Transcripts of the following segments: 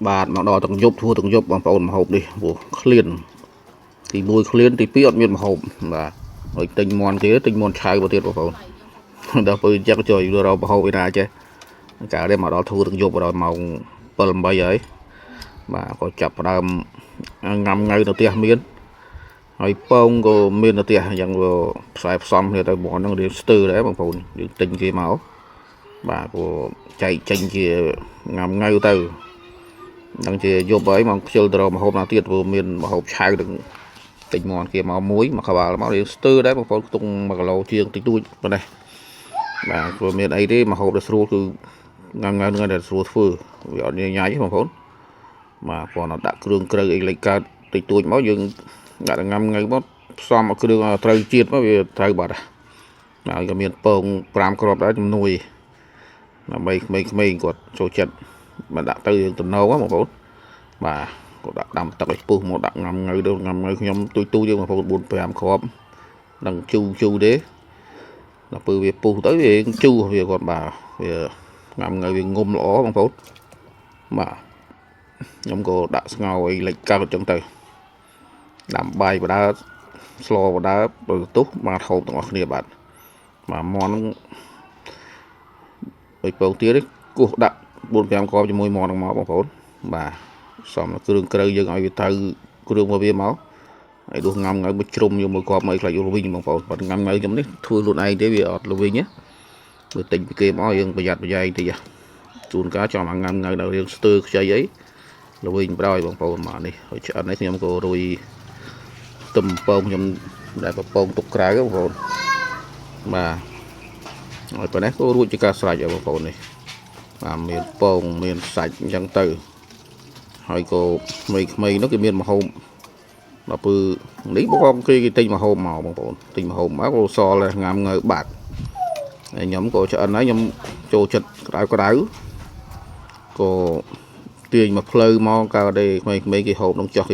បាទមកដល់ទាំងយប់ធួទាំងយប់បងប្អូនមហូបនេះព្រោះឃ្លានទី1ឃ្លានទី2អត់មានមហូបបាទហើយទិញមន់គេទិញមន់ឆៅមកទៀតបងប្អូនដល់ពេលចឹងជួយរកមហូបឯណាចេះកាលនេះមកដល់ធួទាំងយប់ដល់ម៉ោង7 8ហើយបាទក៏ចាប់ផ្ដើមង៉ាំង៉ៅនៅផ្ទះមានហើយពងក៏មាននៅផ្ទះអញ្ចឹងវាផ្សាយផ្សំគ្នាទៅមកហ្នឹងរៀងស្ទើរដែរបងប្អូនយើងទិញគេមកបាទក៏ចែកចេញជាង៉ាំង៉ៅទៅនឹងជាយប់ហើយមកខ្ជិលទៅរកម្ហូបណាទៀតព្រោះមានម្ហូបឆៅនឹងទិញមកគេមកមួយក្បាលមករៀងស្ទើរដែរបងប្អូនខ្ទង់1គីឡូជាងតិចតួចប៉ុណ្ណេះបាទព្រោះមានអីទេម្ហូបដែលស្រួលគឺង៉ាំង៉ៅនឹងតែស្រួលធ្វើវាអត់ញ៉ៃទេបងប្អូនបាទគាត់ដាក់គ្រឿងក្រៅអីលេចកើតតិចតួចមកយើងដាក់ង៉ាំង៉ៅមកផ្សំគ្រឿងត្រូវជាតិមកវាត្រូវបាត់ហើយក៏មានពង5គ្រាប់ដែរជំនួយដើម្បីក្មេងៗគាត់ចូលចិត្តមកដាក់ទៅយើងតំណងបងប្អូនបាទគាត់ដាក់ដាំទឹកឲ្យពុះមកដាក់ង៉ាំង៉ៅទៅង៉ាំង៉ៅខ្ញុំទូយើងបងប្អូន4 5គ្រាប់នឹងជូរទេដល់ពេលវាពុះទៅវាជូរវាគាត់បាទវាង៉ាំង៉ៅវាងុំល្អបងប្អូនបាទខ្ញុំក៏ដាក់ស្ងោរអីលិចកើតចឹងទៅដាំបាយបដើស្លបដើបើទុះបាទហូបទាំងអស់គ្នាបាទមន់ហើយពងទៀតគោះដាក់4 5គ្រាប់ជាមួយមន់ហ្នឹងមកបងប្អូនបាទសំគ្រឿងក្រៅយើងឲ្យវាទៅគ្រឿងរបស់វាមកហើយដួសង៉ាំង៉ៅមួយជ្រុំយកមួយគ្រាប់មកឲ្យខ្លាច់លវិញបងប្អូនបាត់ង៉ាំង៉ៅខ្ញុំនេះធ្វើខ្លួនឯងទេវាអត់លវិញណាបើទិញពីគេមកយើងប្រយ័ត្នប្រយែងតិចជួនកាលចំអាង៉ាំង៉ៅដល់រៀងស្ទើរខ្ចីអីលវិញប្រយបងប្អូនមកនេះហើយឆ្អិននេះខ្ញុំក៏រុយទឹមពងខ្ញុំដែលប្រពងទុកក្រៅបងប្អូនបាទហើយប៉ុណ្ណេះក៏រួចជាការស្រេចហើយបងប្អូននេះបាទមានពងមានសាច់អញ្ចឹងទៅហើយក៏ក្មេងៗនោះគេមានម្ហូបដល់ពេលនេះបងគេទិញម្ហូបមកបងប្អូនទិញម្ហូបមកក៏សល់ង៉ាំង៉ៅបាត់ហើយខ្ញុំក៏ឆ្អិនហើយខ្ញុំចូលចិត្តក្តៅក៏ទាញមកផ្លូវមកកើតទេក្មេងៗគេហូបនឹងចុះ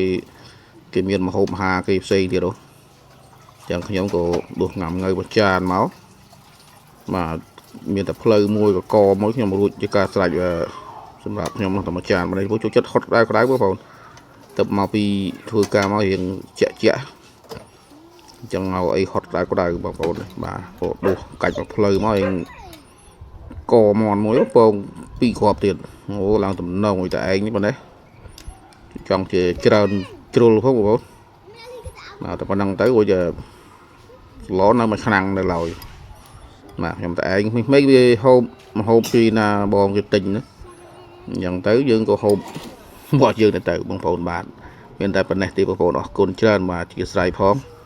គេមានម្ហូបអាហារគេផ្សេងទៀតហ៎ចឹងខ្ញុំក៏ដួសង៉ាំង៉ៅមួយចានមកបាទមានតែផ្លូវមួយកកមួយខ្ញុំរួចជាការស្រេចសម្រាប់ខ្ញុំតែមួយចានមកនេះចូលចិត្តហត់ក្តៅបងប្អូនទៅមកពីធ្វើការមករៀងជាក់អញ្ចឹងឲ្យអីហត់ក្តៅបងប្អូនបាទក៏ដួសកាច់មកផ្លូវមកឯងកមន់មួយពង2គ្រាប់ទៀតអូឡើងតំណងឲ្យតែឯងនេះបងនេះចង់ជាច្រើនជ្រុលផងបងប្អូនបាទតែប៉ុណ្ណឹងទៅរួចស្លោនៅមួយឆ្នាំងនៅឡើយបាទខ្ញុំតែឯងមិនវាហូបម្ហូបពីណាបងគេទិញណាអញ្ចឹងទៅយើងក៏ហូបមកយើងទៅបងប្អូនបាទមានតែប៉ុណ្ណេះទេបងប្អូនអរគុណច្រើនបាទជាស្រ័យផង